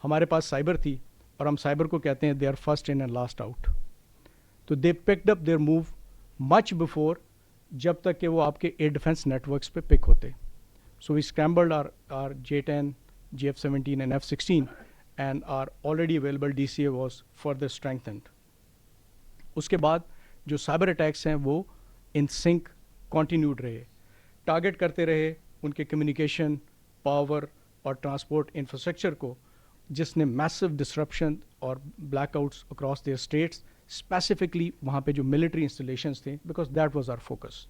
हमारे पास साइबर थी, और हम साइबर को कहते हैं they are first in and last out. तो they picked up their move much before, जब तक कि वो आपके एयर डिफेंस नेटवर्क्स पे पिक होते। So we scrambled our J-10, GF-17 and F-16, and our already available DCA was further strengthened. उसके बाद जो साइबर अटैक्स हैं वो इन सिंक कॉन्टीन्यूड रहे, टारगेट करते रहे उनके कम्युनिकेशन, पावर और ट्रांसपोर्ट इंफ्रास्ट्रक्चर को, जिसने मैसिव डिसरप्शन और blackouts across their states, specifically वहाँ पे जो मिलिट्री इंस्टॉलेशंस थे, because that was our focus.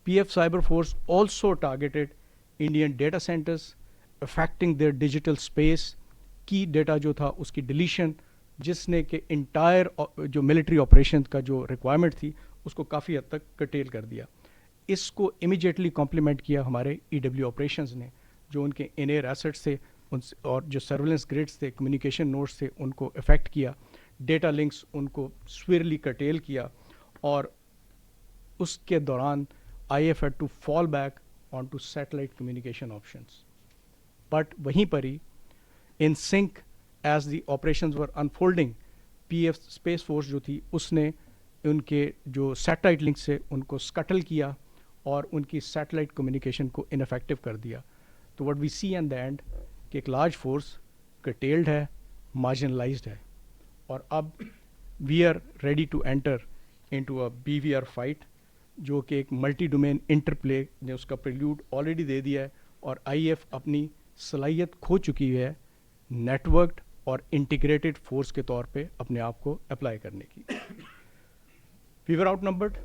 PF cyber force also targeted Indian data centres, affecting their digital space, की डेटा जो था उसकी डिलीशन, जिसने कि इंटायर जो मिलिट्री ऑपरेशन का जो रिक्वायरमेंट थी उसको काफ़ी हद तक कटेल कर दिया। इसको इमीडिएटली कॉम्प्लीमेंट किया हमारे EW ऑपरेशंस ने, जो उनके इन एयर एसेट्स थे उनसे, और जो सर्वेलेंस ग्रिड्स थे, कम्युनिकेशन नोड्स थे, उनको इफेक्ट किया, डेटा लिंक्स उनको स्वीरली कटेल किया, और उसके दौरान IF had to fall back on to satellite communication options. But वहीं पर ही in sync as the operations were unfolding, PF space force जो थी उसने उनके जो सैटेलाइट लिंक से उनको स्कटल किया और उनकी सैटेलाइट कम्युनिकेशन को इनफेक्टिव कर दिया। तो what we see in the end कि एक लार्ज फोर्स कटेल्ड है, मार्जिनलाइज्ड है, और अब we are ready to enter into a BVR fight, जो कि एक मल्टी डोमेन इंटरप्ले ने उसका प्रिल्यूड ऑलरेडी दे दिया है, और IF अपनी सलाहियत खो चुकी है नेटवर्क्ड और इंटीग्रेटेड फोर्स के तौर पे अपने आप को अप्लाई करने की। We were outnumbered.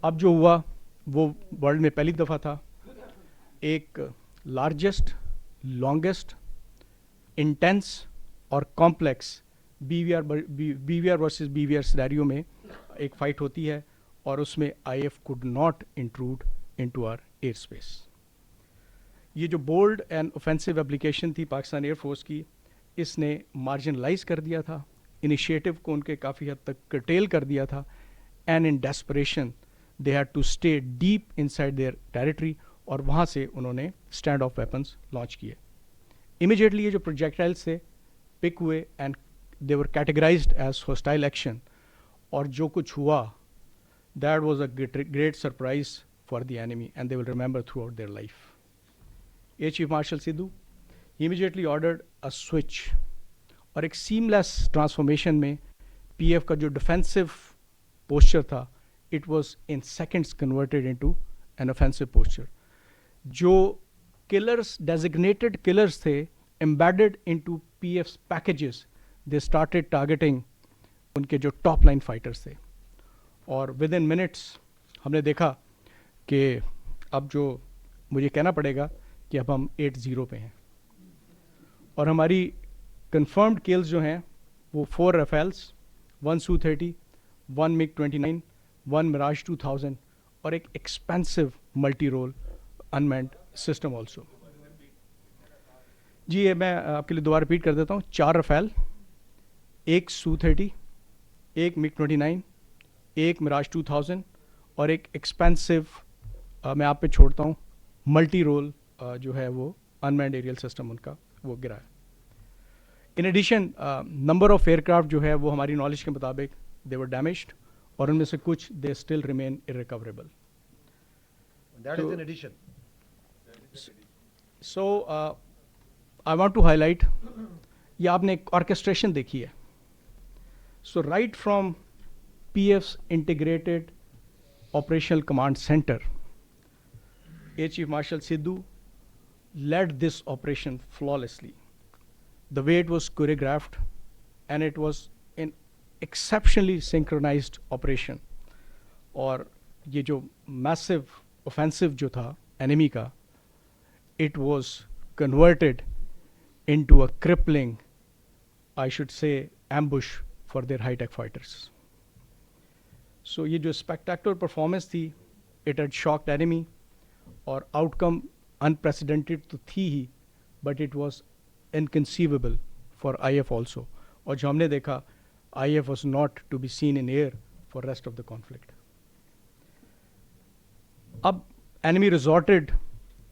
अब जो हुआ वो वर्ल्ड में पहली दफ़ा था, एक लार्जेस्ट, लॉन्गेस्ट, इंटेंस और complex BVR versus BVR scenario में एक फाइट होती है, और उसमें IF could not intrude into our air space. ये जो बोल्ड एंड ऑफेंसिव एप्लीकेशन थी पाकिस्तान एयरफोर्स की, इसने मार्जिनलाइज कर दिया था, इनिशिएटिव को उनके काफ़ी हद तक कर्टेल कर दिया था, and in desperation they had to stay deep inside their territory, और वहाँ से उन्होंने स्टैंड ऑफ वेपन्स लॉन्च किए। इमीडिएटली ये जो प्रोजेक्टाइल्स थे पिक हुए and they were categorised as hostile action, और जो कुछ हुआ that was a great surprise for the enemy, and they will remember throughout their life. Air Chief Marshal Sidhu, he immediately ordered a switch, और एक seamless transformation में PF का जो defensive posture था, it was in seconds converted into an offensive posture. जो killers, designated killers थे embedded into PF's packages, they started targeting उनके जो टॉप लाइन फाइटर्स थे, और विद इन मिनट्स हमने देखा कि अब जो मुझे कहना पड़ेगा कि अब हम 8-0 पे हैं, और हमारी कंफर्म्ड किल्स जो हैं वो 4 Rafales, 1 Su-30, 1 MiG-29, 1 Mirage 2000, और एक expensive multi role unmanned system also. जी, ये मैं आपके लिए दोबारा रिपीट कर देता हूँ। 4 Rafale, 1 Su-30, 1 MiG-29, 1 Mirage 2000, और एक एक्सपेंसिव मैं आप पे छोड़ता हूँ मल्टी रोल जो है वो अनमैन्ड एरियल सिस्टम उनका वो गिरा है। In addition number of aircraft जो है वो हमारी नॉलेज के मुताबिक दे वर डैमेज्ड, और उनमें से कुछ they still remain irrecoverable. That is in addition. So I want to highlight, ये आपने एक ऑर्केस्ट्रेशन देखी है। So right from PF's integrated operational command centre, Air Chief Marshal Sidhu led this operation flawlessly. The way it was choreographed, and it was an exceptionally synchronized operation. और ये जो massive offensive जो था enemy का, it was converted into a crippling, I should say, ambush for their high-tech fighters. So ये जो spectacular performance थी, it had shocked enemy, और आउटकम अनप्रेसिडेंटेड तो थी ही, but it was inconceivable for IF also, और जो हमने देखा IF was not to be seen in air for rest of the conflict. अब enemy resorted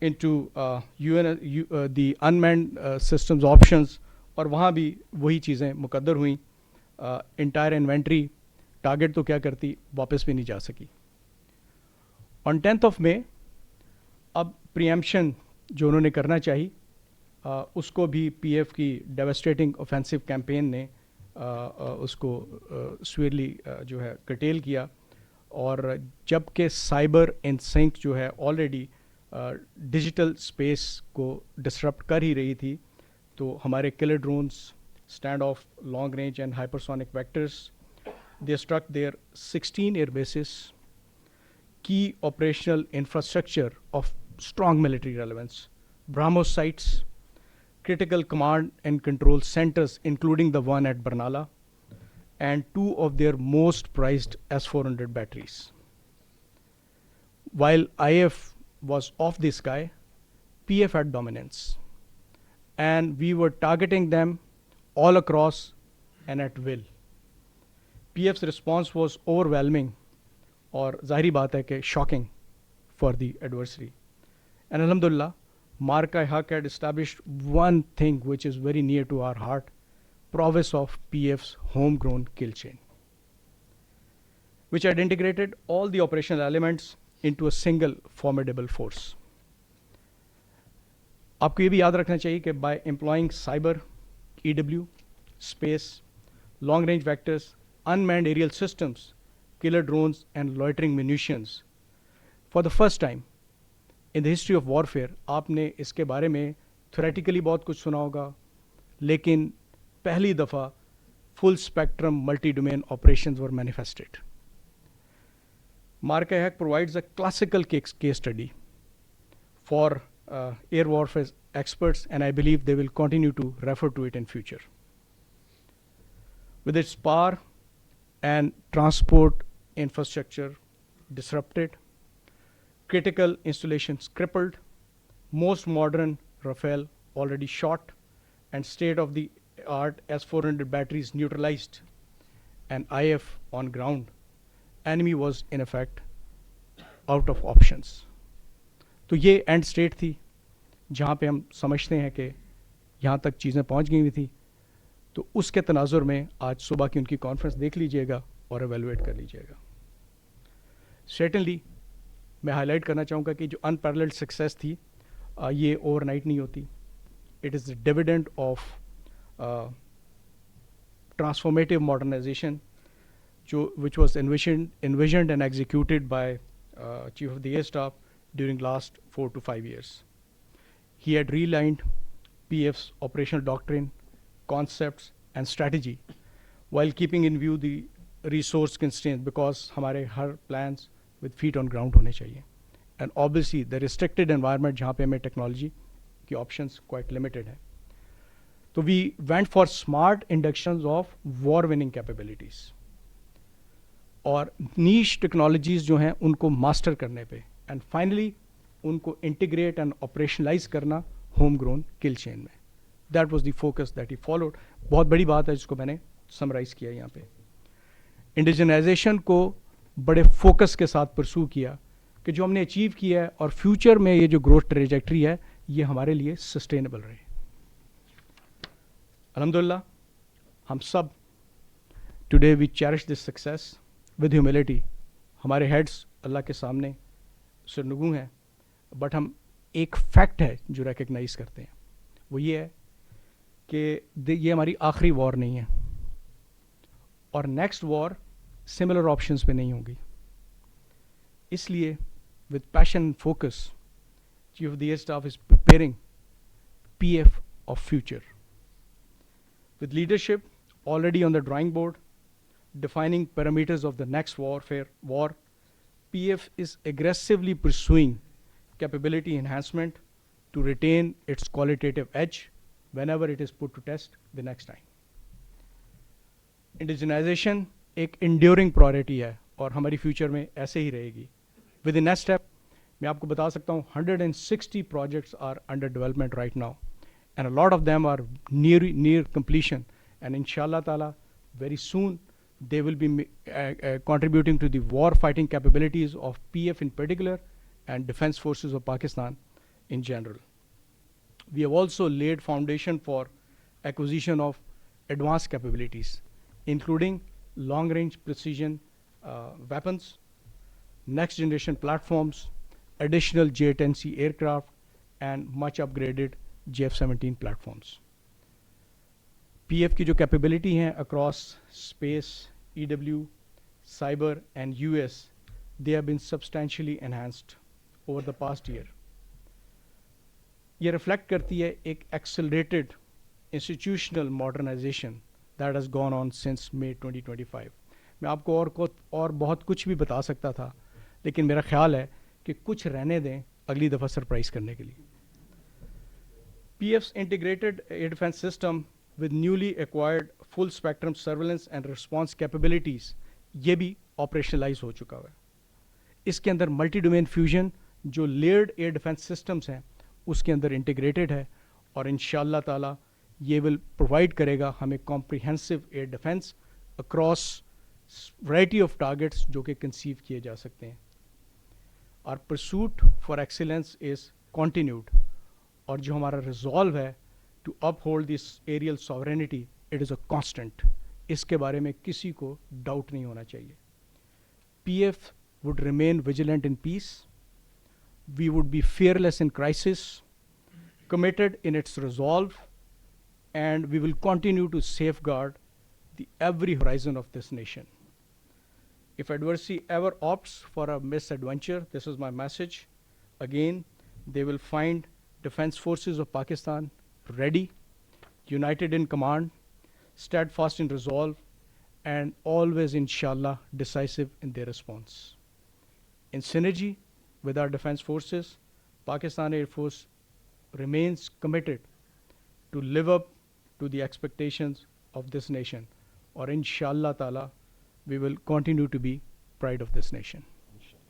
into the unmanned systems options, और वहाँ भी वही चीज़ें मुकद्दर हुई, इंटायर इन्वेंट्री टारगेट तो क्या करती, वापस भी नहीं जा सकी। ऑन 10th of May अब प्रीएम्पशन जो उन्होंने करना चाहिए उसको भी पीएफ की डेवास्टेटिंग ऑफेंसिव कैंपेन ने उसको स्वीरली जो है कटेल किया। और जबकि साइबर इन सिंक जो है ऑलरेडी डिजिटल स्पेस को डिसरप्ट कर ही रही थी, तो हमारे killer drones, stand off, long range and hypersonic vectors, they struck their 16 air bases, key operational infrastructure of strong military relevance, BrahMos sites, critical command and control centers, including the one at Barnala, and 2 of their most prized S-400 batteries. While IF was off the sky, PF had dominance, and we were targeting them all across and at will. PF's response was overwhelming, और ज़ाहिरी बात है कि shocking for the adversary. And अल्हम्दुलिल्लाह Marka Haq had established one thing which is very near to our heart, prowess of PF's home grown kill chain, which had integrated all the operational elements into a single formidable force. आपको ये भी याद रखना चाहिए कि by employing cyber, EW, space, long range vectors, unmanned aerial systems, killer drones and loitering munitions, for the first time in the history of warfare, आपने इसके बारे में theoretically बहुत कुछ सुना होगा, लेकिन पहली दफ़ा full spectrum multi-domain operations were manifested. Marka Hack provides a classical case study for air warfare experts, and I believe they will continue to refer to it in future. With its power and transport infrastructure disrupted, critical installations crippled, most modern Rafale already shot, and state-of-the-art S-400 batteries neutralized, and IF on ground, enemy was in effect out of options. तो ये and state थी जहाँ पे हम समझते हैं कि यहाँ तक चीज़ें पहुँच गई हुई थी। तो उसके तनाजुर में आज सुबह की उनकी कॉन्फ्रेंस देख लीजिएगा और एवेलुएट कर लीजिएगा। सर्टेनली मैं हाईलाइट करना चाहूँगा कि जो अनपैरेलल्ड सक्सेस थी ये ओवरनाइट नहीं होती। It is the dividend of transformative modernisation जो which was envisioned and executed by Chief of the Air Staff during last 4 to 5 years. He had realigned PF's operational doctrine, concepts and strategy while keeping in view the resource constraints, because हमारे हर plans with feet on ground होने चाहिए, and obviously the restricted environment जहाँ पे हमें technology की options quite limited है। तो we went for smart inductions of war winning capabilities और niche technologies जो हैं उनको master करने पे, and finally उनको integrate and operationalize करना homegrown kill chain में। That was the focus that he followed. बहुत बड़ी बात है जिसको मैंने summarize किया यहाँ पे। इंडिजनाइजेशन को बड़े फोकस के साथ परसू किया कि जो हमने अचीव किया है और फ्यूचर में ये जो ग्रोथ ट्रेजेक्ट्री है ये हमारे लिए सस्टेनेबल रहे। अल्हम्दुलिल्लाह हम सब today we cherish this success with humility. हमारे हेड्स अल्लाह के सामने सरनगू हैं, बट हम एक फैक्ट है जो रिकग्नाइज करते हैं, वो ये है कि ये हमारी आखिरी वॉर नहीं है और नेक्स्ट वॉर सिमिलर ऑप्शंस पे नहीं होगी। इसलिए with passion and focus chief of the air staff is preparing PF of future with leadership already on the drawing board, defining parameters of the next war, PF is aggressively pursuing capability enhancement to retain its qualitative edge whenever it is put to test the next time. Indigenization एक enduring priority है और हमारी future में ऐसे ही रहेगी। With the next step, मैं आपको बता सकता हूँ 160 projects are under development right now. And a lot of them are near completion, and inshallah ta'ala very soon they will be contributing to the war fighting capabilities of PF in particular and defense forces of Pakistan in general. We have also laid foundation for acquisition of advanced capabilities, including long-range precision weapons, next-generation platforms, additional J-10C aircraft, and much upgraded JF-17 platforms. PF की जो capability हैं across space, EW, cyber, and US, they have been substantially enhanced over the past year. ये reflect करती है एक accelerated institutional modernization that has gone on since May 2025. मैं आपको और बहुत कुछ भी बता सकता था, लेकिन मेरा ख्याल है कि कुछ रहने दें अगली दफ़ा सरप्राइज करने के लिए. PF's integrated air defense system with newly acquired full spectrum surveillance and response capabilities ये भी ऑपरेशनलाइज हो चुका है. इसके अंदर मल्टी डोमेन फ्यूजन जो लेयर्ड एयर डिफेंस सिस्टम्स हैं उसके अंदर इंटीग्रेटेड है और इंशाअल्लाह ताला ये विल प्रोवाइड करेगा हमें comprehensive air defence across variety of targets जो कि कंसीव किए जा सकते हैं. Our pursuit for excellence is continued और जो हमारा रिजॉल्व है to uphold this aerial sovereignty it is a constant. इसके बारे में किसी को डाउट नहीं होना चाहिए. PF would remain vigilant in peace. We would be fearless in crisis, committed in its resolve, and we will continue to safeguard the every horizon of this nation. If adversity ever opts for a misadventure, this is my message. Again, they will find Defense Forces of Pakistan ready, united in command, steadfast in resolve, and always, inshallah, decisive in their response. In synergy with our defense forces, Pakistan Air Force remains committed to live up to the expectations of this nation. Or inshallah ta'ala, we will continue to be pride of this nation.